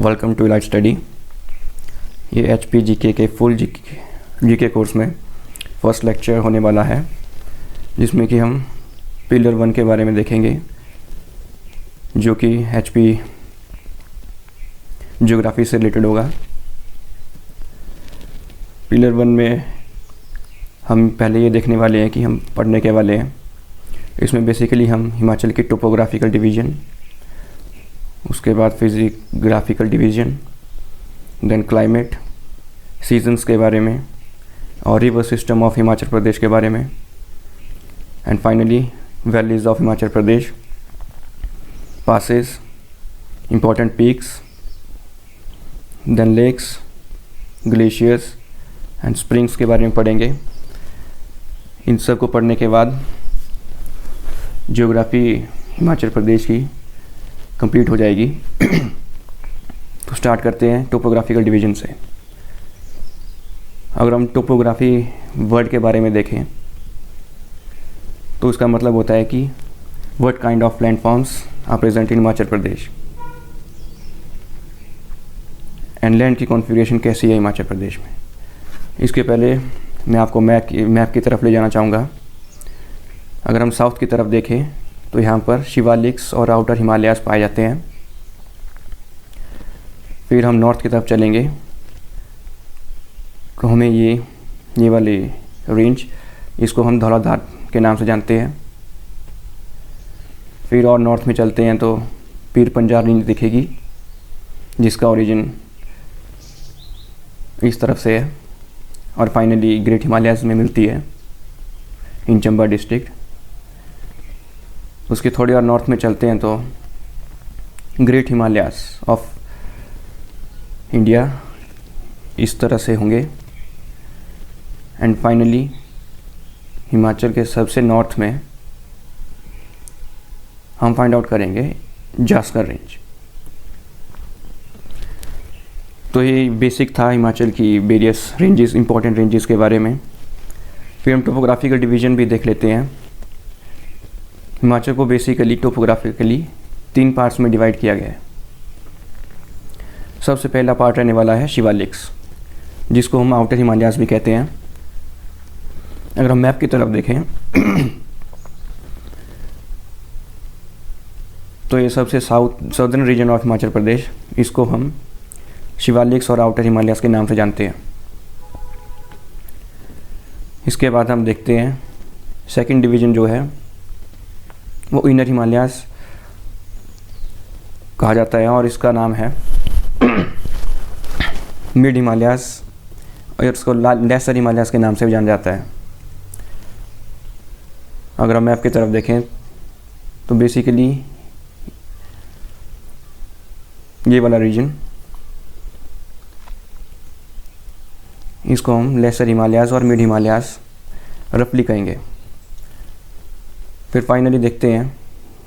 Welcome to Elite Study. ये HP GK के full GK course में फर्स्ट लेक्चर होने वाला है, जिसमें कि हम पिलर 1 के बारे में देखेंगे, जो कि HP ज्योग्राफी से रिलेटेड होगा। पिलर 1 में हम पहले ये देखने वाले हैं कि हम पढ़ने के वाले हैं। इसमें बेसिकली हम हिमाचल की टोपोग्राफिकल डिवीज़न, उसके बाद physiographical division, then climate, seasons के बारे में और river system of Himachal Pradesh के बारे में, and finally valleys of Himachal Pradesh, passes, important peaks, then lakes, glaciers and springs के बारे में पढ़ेंगे। इन सब को पढ़ने के बाद ज्योग्राफी हिमाचल प्रदेश की कंप्लीट हो जाएगी। तो स्टार्ट करते हैं टोपोग्राफिकल डिवीज़न से। अगर हम टोपोग्राफी वर्ड के बारे में देखें तो इसका मतलब होता है कि what kind of landforms are present in Himachal Pradesh, and land की कॉन्फ़िगरेशन कैसी है हिमाचल प्रदेश में। इसके पहले मैं आपको मैप की तरफ ले जाना चाहूँगा। अगर हम साउथ की तरफ देखें तो यहाँ पर शिवालिक्स और आउटर हिमालयाज़ पाए जाते हैं। फिर हम नॉर्थ की तरफ चलेंगे तो हमें ये वाली रेंज, इसको हम धौलाधार के नाम से जानते हैं। फिर और नॉर्थ में चलते हैं तो पीर पंजाब रेंज दिखेगी, जिसका ओरिजिन इस तरफ से है और फाइनली ग्रेट हिमालयाज़ में मिलती है इन चंबा डिस्ट्रिक्ट। उसके थोड़ी और नॉर्थ में चलते हैं तो ग्रेट हिमालयाज़ ऑफ इंडिया इस तरह से होंगे, एंड फाइनली हिमाचल के सबसे नॉर्थ में हम फाइंड आउट करेंगे जास्कर रेंज। तो ये बेसिक था हिमाचल की वेरियस रेंजेस, इंपॉर्टेंट रेंजेस के बारे में। फिर हम टोपोग्राफिकल डिवीज़न भी देख लेते हैं। हिमाचल को बेसिकली टोपोग्राफिकली 3 पार्ट्स में डिवाइड किया गया है। सबसे पहला पार्ट रहने वाला है शिवालिक्स, जिसको हम आउटर हिमालयाज़ भी कहते हैं। अगर हम मैप की तरफ देखें तो ये सबसे साउदर्न रीजन ऑफ हिमाचल प्रदेश, इसको हम शिवालिक्स और आउटर हिमालयाज़ के नाम से जानते हैं। इसके बाद हम देखते हैं सेकंड डिवीज़न जो है वो इनर हिमालयाज़ कहा जाता है, और इसका नाम है मिड हिमालयाज़, और इसको लेसर हिमालयाज़ के नाम से भी जाना जाता है। अगर हम मैप की तरफ देखें तो बेसिकली ये वाला रीजन, इसको हम लेसर हिमालयाज़ और मिड हिमालयाज़ रफली कहेंगे। फिर फाइनली देखते हैं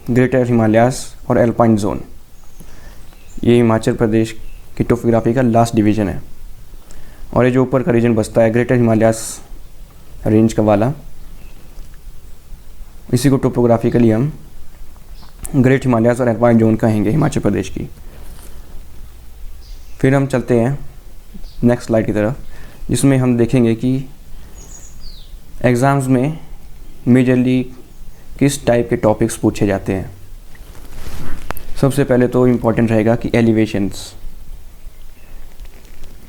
ग्रेटर हिमालयाज़ और एल्पाइन जोन। ये हिमाचल प्रदेश की टोपोग्राफी का लास्ट डिवीज़न है, और ये जो ऊपर का रीजन बचता है ग्रेटर हिमालयाज़ रेंज का वाला, इसी को टोपोग्राफिकली हम ग्रेट हिमालयाज़ और एल्पाइन जोन कहेंगे हिमाचल प्रदेश की। फिर हम चलते हैं नेक्स्ट स्लाइड की तरफ, जिसमें हम देखेंगे कि एग्ज़ाम्स में मेजरली किस टाइप के टॉपिक्स पूछे जाते हैं। सबसे पहले तो इम्पॉर्टेंट रहेगा कि एलिवेशंस,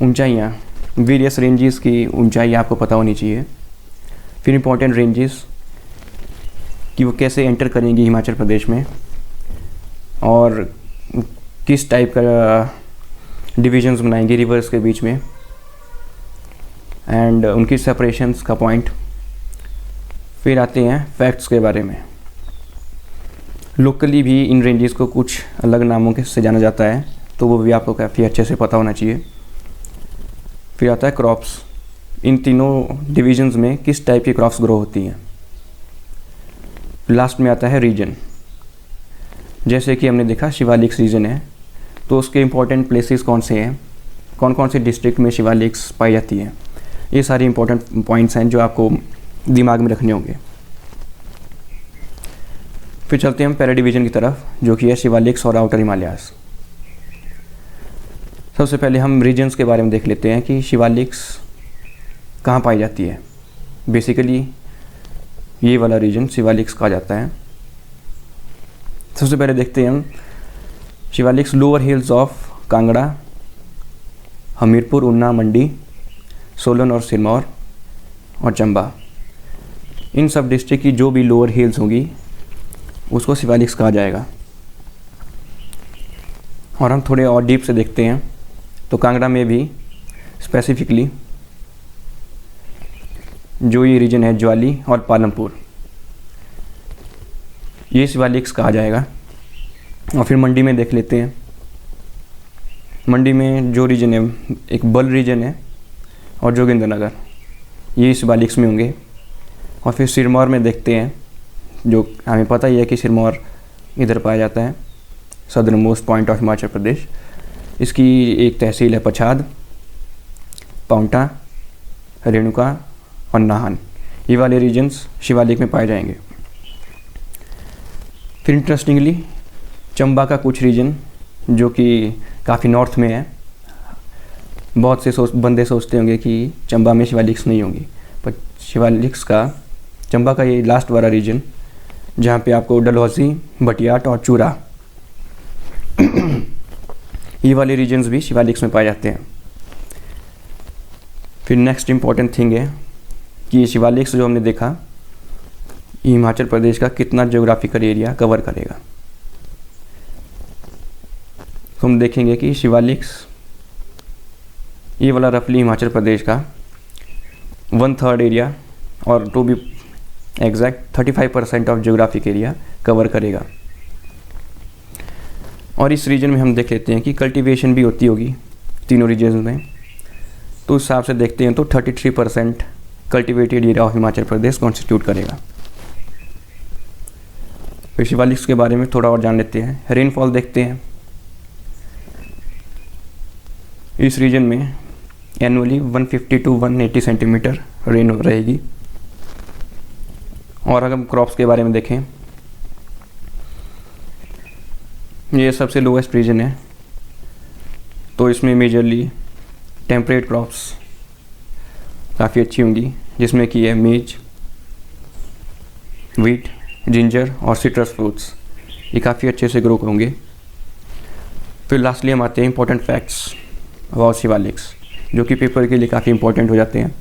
ऊंचाइयाँ, वेरियस रेंजेस की ऊंचाई आपको पता होनी चाहिए। फिर इम्पॉर्टेंट रेंजेस कि वो कैसे एंटर करेंगी हिमाचल प्रदेश में, और किस टाइप का डिविजन्स बनाएंगे रिवर्स के बीच में, एंड उनकी सेपरेशंस का पॉइंट। फिर आते हैं फैक्ट्स के बारे में। लोकली भी इन रेंजेस को कुछ अलग नामों के से जाना जाता है, तो वो भी आपको काफ़ी अच्छे से पता होना चाहिए। फिर आता है क्रॉप्स, इन तीनों डिविजन्स में किस टाइप की क्रॉप्स ग्रो होती हैं। लास्ट में आता है रीजन, जैसे कि हमने देखा शिवालिक्स रीजन है, तो उसके इम्पोर्टेंट प्लेसेस कौन से हैं, कौन कौन से डिस्ट्रिक्ट में शिवालिक्स पाई जाती हैं। ये सारे इंपॉर्टेंट पॉइंट्स हैं जो आपको दिमाग में रखने होंगे। फिर चलते हैं हम पहले डिवीज़न की तरफ, जो कि है शिवालिक्स और आउटर हिमालयाज़। सबसे पहले हम रीजन्स के बारे में देख लेते हैं कि शिवालिक्स कहाँ पाई जाती है। बेसिकली ये वाला रीजन शिवालिक्स कहा जाता है। सबसे पहले देखते हैं हम Shivaliks lower hills of Kangra, Hamirpur, उन्ना, मंडी, सोलन और सिरमौर और चंबा। इन सब डिस्ट्रिक्ट की जो भी लोअर हिल्स होंगी उसको शिवालिक्स कहा जाएगा। और हम थोड़े और डीप से देखते हैं तो कांगड़ा में भी स्पेसिफिकली जो ये रीजन है ज्वाली और पालमपुर, ये शिवालिक्स कहा जाएगा। और फिर मंडी में देख लेते हैं। मंडी में जो रीजन है एक बल रीजन है और जोगिंद्रनगर, ये शिवालिक्स में होंगे। और फिर सिरमौर में देखते हैं, जो हमें पता ही है कि सिरमौर इधर पाया जाता है, southern most point of Himachal Pradesh. इसकी एक तहसील है पछाद, पाउंटा, रेणुका और नाहन। ये वाले रीजन्स शिवालिक में पाए जाएंगे। फिर इंटरेस्टिंगली चंबा का कुछ रीजन जो कि काफ़ी नॉर्थ में है, बहुत से बंदे सोचते होंगे कि चंबा में शिवालिक्स नहीं होंगी, पर शिवालिक्स का चंबा का ये लास्ट वाला रीजन जहाँ पे आपको डलहौजी, भटियाट और चूरा ये वाले रीजन्स भी शिवालिक्स में पाए जाते हैं। फिर नेक्स्ट इम्पॉर्टेंट थिंग है कि ये शिवालिक्स जो हमने देखा ये हिमाचल प्रदेश का कितना ज्योग्राफिकल एरिया कवर करेगा। तो हम देखेंगे कि शिवालिक्स ये वाला रफली हिमाचल प्रदेश का 1/3 एरिया और to be exact 35% of geographic area cover करेगा। और इस रीजन में हम देख लेते हैं कि कल्टीवेशन भी होती होगी तीनों रीजन में। तो उस हिसाब से देखते हैं तो 33% cultivated area of Himachal Pradesh constitute करेगा। फिर शिवालिक्स के बारे में थोड़ा और जान लेते हैं। रेनफॉल देखते हैं। इस रीजन में एनुअली 150 to 180 सेंटीमीटर रेन रहेगी। और अगर हम क्रॉप्स के बारे में देखें, ये सबसे लोएस्ट रीजन है, तो इसमें मेजरली टेम्परेट क्रॉप्स काफ़ी अच्छी होंगी, जिसमें कि है मेज, वीट, जिंजर और सिट्रस फ्रूट्स, ये काफ़ी अच्छे से ग्रो होंगे। फिर लास्टली हम आते हैं इंपॉर्टेंट फैक्ट्स अबाउट शिवालिक्स, जो कि पेपर के लिए काफ़ी इंपॉर्टेंट हो जाते हैं।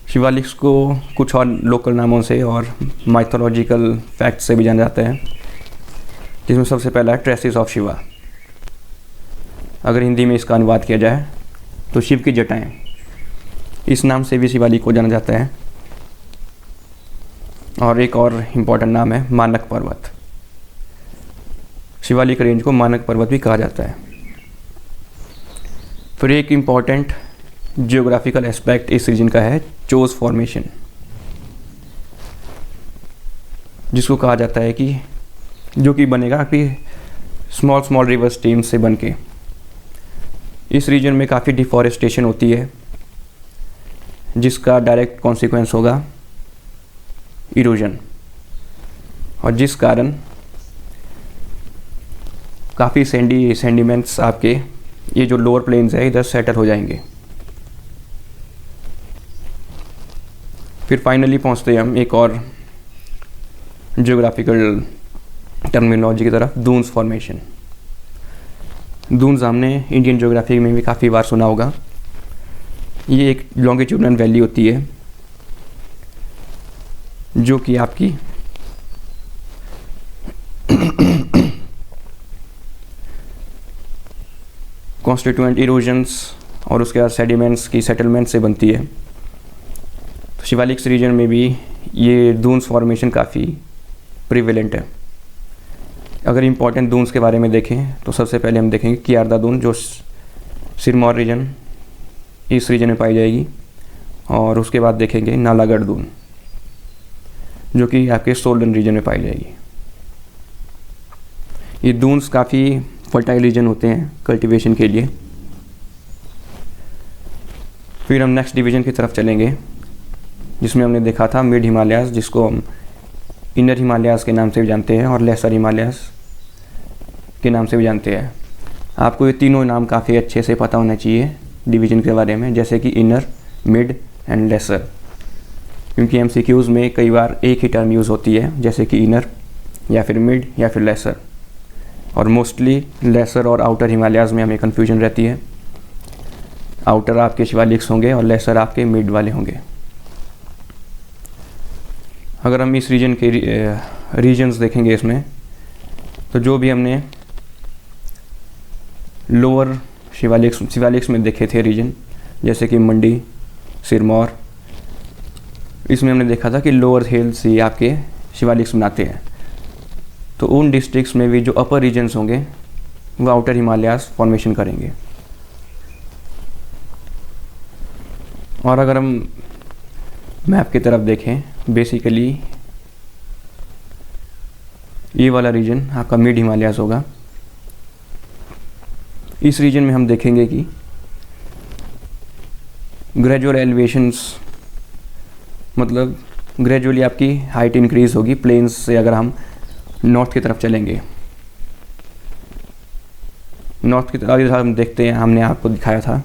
शिवालिक्स को कुछ और लोकल नामों से और माइथोलॉजिकल फैक्ट्स से भी जाना जाता है, जिसमें सबसे पहला है ट्रेसिस ऑफ शिवा। अगर हिंदी में इसका अनुवाद किया जाए तो शिव की जटाएं, इस नाम से भी शिवालिक को जाना जाता है। और एक और इम्पॉर्टेंट नाम है मानक पर्वत। शिवालिक रेंज को मानक पर्वत भी कहा जाता है। फिर एक इम्पॉर्टेंट जियोग्राफिकल एस्पेक्ट इस रीजन का है चोज फॉर्मेशन, जिसको कहा जाता है कि जो कि बनेगा कि स्मॉल रिवर स्ट्रीम से बन के। इस रीजन में काफ़ी डिफॉरेस्टेशन होती है, जिसका डायरेक्ट कॉन्सिक्वेंस होगा इरोजन, और जिस कारण काफ़ी सेंडिमेंट्स आपके ये जो लोअर प्लेन्स है इधर सेटल हो जाएंगे। फिर फाइनली पहुंचते हैं हम एक और जियोग्राफिकल टर्मिनोलॉजी की तरफ, दून्स फॉर्मेशन। दून्स हमने इंडियन ज्योग्राफी में भी काफ़ी बार सुना होगा। ये एक लॉन्गिट्यूडनल वैली होती है जो कि आपकी कॉन्स्टिट्यूएंट इरोजन्स और उसके बाद सेडिमेंट्स की सेटलमेंट से बनती है। तो शिवालिक्स रीजन में भी ये दून्स फॉर्मेशन काफ़ी प्रिवेलेंट है। अगर इम्पॉर्टेंट दून्स के बारे में देखें तो सबसे पहले हम देखेंगे कियारदा दून, जो सिरमौर रीजन इस रीजन में पाई जाएगी। और उसके बाद देखेंगे नालागढ़ दून, जो कि आपके सोलन रीजन में पाई जाएगी। ये दून्स काफ़ी फर्टाइल रीजन होते हैं कल्टीवेशन के लिए। फिर हम नेक्स्ट डिवीज़न की तरफ चलेंगे, जिसमें हमने देखा था मिड हिमालयाज़, जिसको हम इनर हिमालयाज़ के नाम से भी जानते हैं और लेसर हिमालयाज़ के नाम से भी जानते हैं। आपको ये तीनों नाम काफ़ी अच्छे से पता होना चाहिए डिवीज़न के बारे में, जैसे कि इनर, मिड एंड लेसर, क्योंकि एमसीक्यूज़ में कई बार एक ही टर्म यूज़ होती है, जैसे कि इनर या फिर मिड या फिर लेसर, और मोस्टली लेसर और आउटर हिमालयाज़ में हमें कन्फ्यूजन रहती है। आउटर आपके शिवालिक्स होंगे और लेसर आपके मिड वाले होंगे। अगर हम इस रीजन के रीजन्स देखेंगे इसमें, तो जो भी हमने लोअर शिवालिक्स में देखे थे रीजन, जैसे कि मंडी, सिरमौर, इसमें हमने देखा था कि लोअर हिल्स ही आपके शिवालिक्स बनाते हैं। तो उन डिस्ट्रिक्ट्स में भी जो अपर रीजन्स होंगे वो आउटर हिमालयाज फॉर्मेशन करेंगे। और अगर हम मैप की तरफ देखें, बेसिकली ये वाला रीजन आपका मिड हिमालयाज होगा। इस रीजन में हम देखेंगे कि ग्रेजुअल एलिवेशंस, मतलब ग्रेजुअली आपकी हाइट इंक्रीज होगी प्लेन्स से। अगर हम नॉर्थ की तरफ चलेंगे, नॉर्थ की तरफ हम देखते हैं, हमने आपको दिखाया था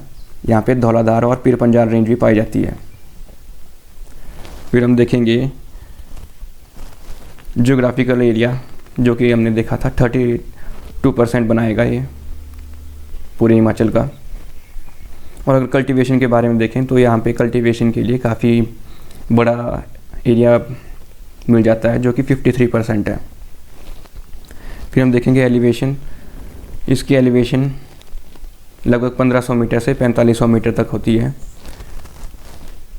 यहाँ पे धौलाधार और पीर पंजाल रेंज भी पाई जाती है। फिर हम देखेंगे जियोग्राफिकल एरिया, जो कि हमने देखा था 32% बनाएगा ये पूरे हिमाचल का। और अगर कल्टीवेशन के बारे में देखें तो यहाँ पे कल्टीवेशन के लिए काफ़ी बड़ा एरिया मिल जाता है, जो कि 53% है। फिर हम देखेंगे एलिवेशन। इसकी एलिवेशन लगभग 1500 मीटर से 4500 मीटर तक होती है।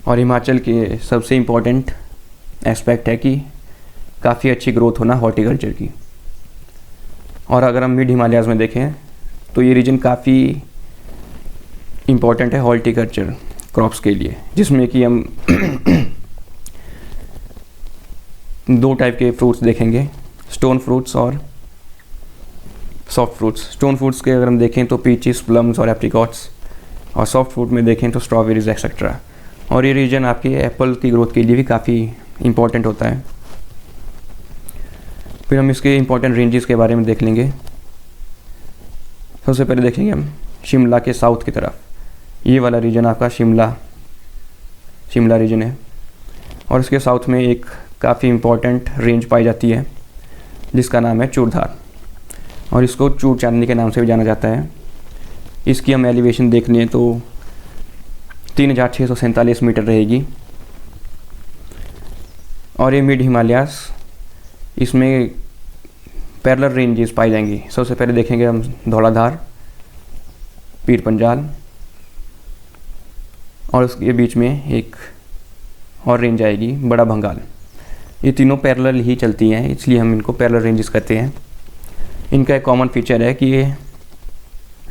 और हिमाचल के सबसे इम्पोर्टेंट एस्पेक्ट है कि काफ़ी अच्छी ग्रोथ होना हॉर्टिकल्चर की। और अगर हम मिड हिमालयाज़ में देखें तो ये रीजन काफ़ी इम्पोर्टेंट है हॉर्टिकल्चर क्रॉप्स के लिए, जिसमें कि हम दो टाइप के फ्रूट्स देखेंगे, स्टोन फ्रूट्स और सॉफ्ट फ्रूट्स। स्टोन फ्रूट्स के अगर हम देखें तो पीचेस, प्लम्स और एप्रिकॉट्स, और सॉफ्ट फ्रूट में देखें तो स्ट्रॉबेरीज एक्सेट्रा। और ये रीजन आपके एप्पल की ग्रोथ के लिए भी काफ़ी इम्पोर्टेंट होता है। फिर हम इसके इम्पोर्टेंट रेंजेस के बारे में देख लेंगे। सबसे पहले देखेंगे हम शिमला के साउथ की तरफ। ये वाला रीजन आपका शिमला रीजन है, और इसके साउथ में एक काफ़ी इम्पोर्टेंट रेंज पाई जाती है जिसका नाम है चूड़धार, और इसको चूड़ चांदनी के नाम से भी जाना जाता है। इसकी हम एलिवेशन देख लें तो 3647 मीटर रहेगी। और ये मिड हिमालयास, इसमें पैरेलल रेंजेस पाई जाएंगी। सबसे पहले देखेंगे हम धौलाधार, पीर पंजाल, और उसके बीच में एक और रेंज आएगी बड़ा भंगाल। ये तीनों पैरेलल ही चलती हैं, इसलिए हम इनको पैरेलल रेंजेस कहते हैं। इनका एक कॉमन फीचर है कि ये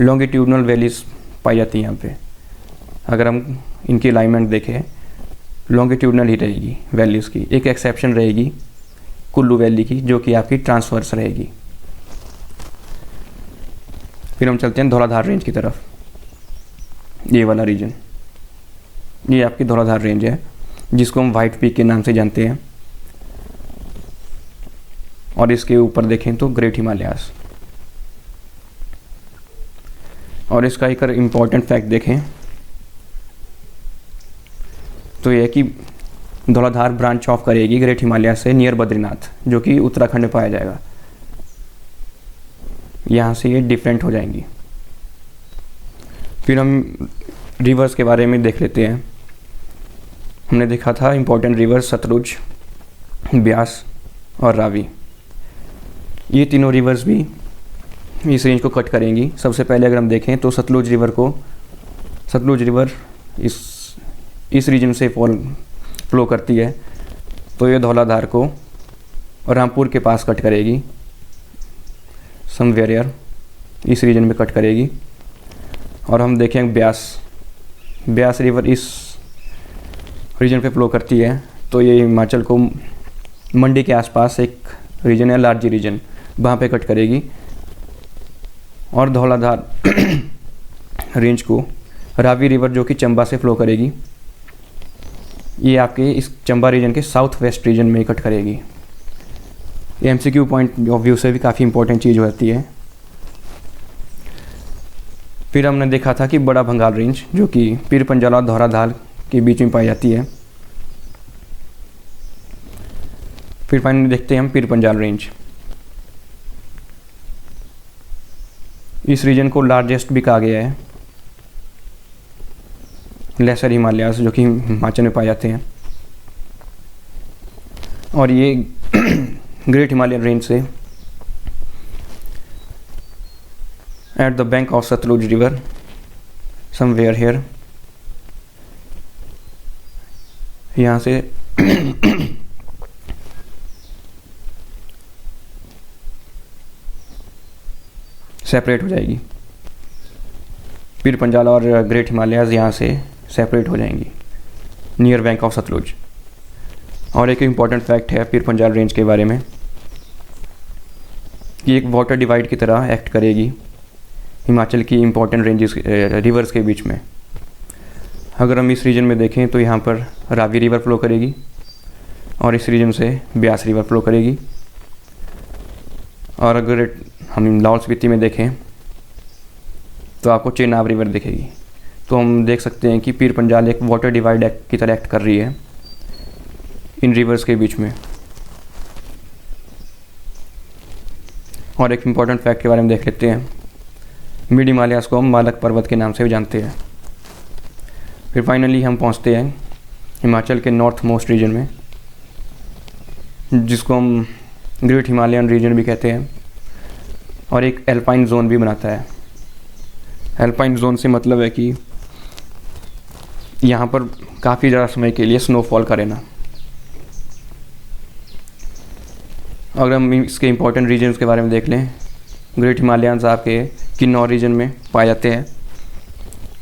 लॉन्गिट्यूडनल वैलीज पाई जाती हैं यहाँ पे। अगर हम इनकी अलाइनमेंट देखें, लॉन्गिट्यूडनल ही रहेगी वैलीज़ की। एक एक्सेप्शन रहेगी कुल्लू वैली की, जो कि आपकी ट्रांसवर्स रहेगी। फिर हम चलते हैं धौलाधार रेंज की तरफ। ये वाला रीजन, ये आपकी धौलाधार रेंज है, जिसको हम वाइट पीक के नाम से जानते हैं। और इसके ऊपर देखें तो ग्रेट हिमालयास। और इसका एक इम्पॉर्टेंट फैक्ट देखें तो यह है कि धौलाधार ब्रांच ऑफ करेगी ग्रेट हिमालय से नियर बद्रीनाथ, जो कि उत्तराखंड में पाया जाएगा। यहाँ से ये डिफरेंट हो जाएंगी। फिर हम रिवर्स के बारे में देख लेते हैं। हमने देखा था इम्पोर्टेंट रिवर्स सतलुज, ब्यास और रावी। ये तीनों रिवर्स भी इस रेंज को कट करेंगी। सबसे पहले अगर हम देखें तो सतलुज रिवर इस रीजन से फ्लो करती है, तो ये धौलाधार को रामपुर के पास कट करेगी, समवेयर इस रीजन में कट करेगी। और हम देखें ब्यास रिवर इस रीजन पे फ्लो करती है, तो ये हिमाचल को मंडी के आसपास एक रीजन है लार्जी रीजन, वहाँ पे कट करेगी। और धौलाधार रेंज को रावी रिवर, जो कि चंबा से फ्लो करेगी, ये आपके इस चंबा रीजन के साउथ वेस्ट रीजन में कट करेगी। ये एमसीक्यू पॉइंट ऑफ व्यू से भी काफ़ी इंपॉर्टेंट चीज़ होती है। फिर हमने देखा था कि बड़ा भंगाल रेंज जो कि पीर पंजाल और धौराधाल के बीच में पाई जाती है। फिर फाइनली देखते हैं हम पीर पंजाल रेंज। इस रीजन को लार्जेस्ट भी कहा गया है, लेसर हिमालयास जो कि हिमाचल में पाए जाते हैं। और ये ग्रेट हिमालयन रेंज से at the bank of Sutlej river somewhere here, यहाँ से सेपरेट हो जाएगी। पीर पंजाल और ग्रेट हिमालयाज यहाँ से सेपरेट हो जाएंगी नियर बैंक ऑफ सतलुज। और एक इम्पॉर्टेंट फैक्ट है पीर पंजाल रेंज के बारे में कि एक वाटर डिवाइड की तरह एक्ट करेगी हिमाचल की इम्पॉर्टेंट रेंजेस रिवर्स के बीच में। अगर हम इस रीजन में देखें तो यहाँ पर रावी रिवर फ्लो करेगी और इस रीजन से ब्यास रिवर फ्लो करेगी। और अगर हम लाहौल स्पीति में देखें तो आपको चेनाब रिवर दिखेगी। तो हम देख सकते हैं कि पीर पंजाल एक वाटर डिवाइड एक्ट की तरह एक्ट कर रही है इन रिवर्स के बीच में। और एक इम्पॉर्टेंट फैक्ट के बारे में देख लेते हैं। मिड हिमालयास को हम मालक पर्वत के नाम से भी जानते हैं। फिर फाइनली हम पहुंचते हैं हिमाचल के नॉर्थ मोस्ट रीजन में, जिसको हम ग्रेट हिमालयन रीजन भी कहते हैं और एक एल्पाइन जोन भी बनाता है। एल्पाइन जोन से मतलब है कि यहाँ पर काफ़ी ज़्यादा समय के लिए स्नोफॉल का रहना। अगर हम इसके इम्पोर्टेंट रीजन्स के बारे में देख लें, ग्रेट हिमालयंस आपके किन्नौर रीजन में पाए जाते हैं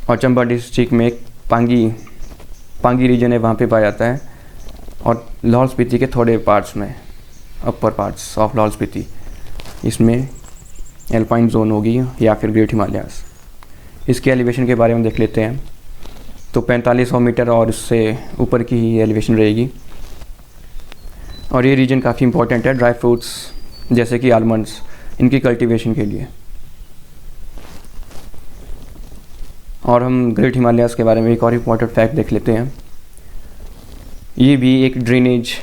और चंबा डिस्ट्रिक्ट में एक पांगी रीजन है, वहाँ पे पाया जाता है। और लाहौल स्पीति के थोड़े पार्ट्स में, अपर पार्ट्स ऑफ लाहौल स्पीति, इसमें एल्पाइन जोन होगी या फिर ग्रेट हिमालयास। इसके एलिवेशन के बारे में देख लेते हैं तो 4500 मीटर और उससे ऊपर की ही एलिवेशन रहेगी। और ये रीजन काफ़ी इंपॉर्टेंट है ड्राई फ्रूट्स जैसे कि आलमंड्स, इनकी कल्टीवेशन के लिए। और हम ग्रेट हिमालयास के बारे में एक और इम्पॉर्टेंट फैक्ट देख लेते हैं। ये भी एक ड्रेनेज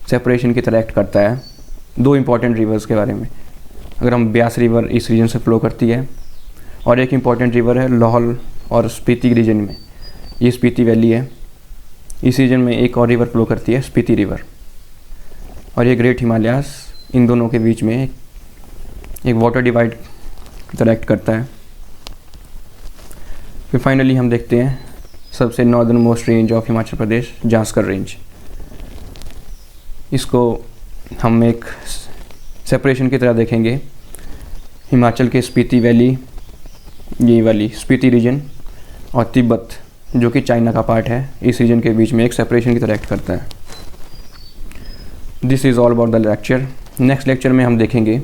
सेपरेशन की तरह एक्ट करता है दो इम्पॉर्टेंट रिवर्स के बारे में। अगर हम ब्यास रिवर इस रीजन से फ्लो करती है और एक इम्पॉर्टेंट रिवर है लाहौल और स्पीति रीजन में, ये स्पीति वैली है। इस रीजन में एक और रिवर फ्लो करती है, स्पीति रिवर। और ये ग्रेट हिमालयास इन दोनों के बीच में एक वाटर डिवाइड की तरह एक्ट करता है। फिर फाइनली हम देखते हैं सबसे northern most range of Himachal Pradesh, Zanskar range. इसको हम एक सेपरेशन की तरह देखेंगे हिमाचल के स्पीति वैली, ये वाली स्पीति रीजन, और तिब्बत जो कि चाइना का पार्ट है, इस रीजन के बीच में एक सेपरेशन की तरह एक्ट करता है। This is all about the lecture. Next lecture में हम देखेंगे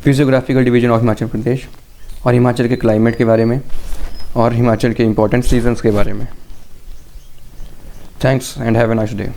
फिजियोग्राफिकल डिवीजन ऑफ हिमाचल प्रदेश और हिमाचल के क्लाइमेट के बारे में और हिमाचल के इम्पोर्टेंट सीजन्स के बारे में। Thanks and have a nice day.